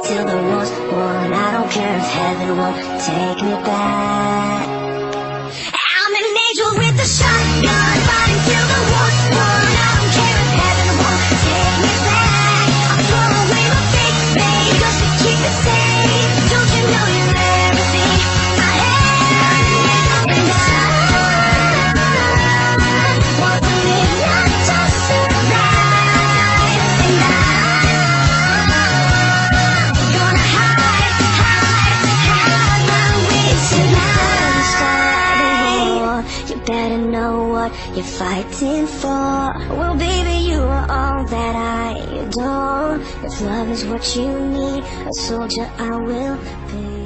Till the war's won, I don't care if heaven won't take me back. I'm an angel with a shotgun, fighting till the war's won. I don't care if heaven won't take me back. I'll throw away my fake faith just to keep it safe. Don't you know you're everything I have? And I want to live, not just survive. And better know what you're fighting for. Well, baby, you are all that I adore. If love is what you need, a soldier I will be.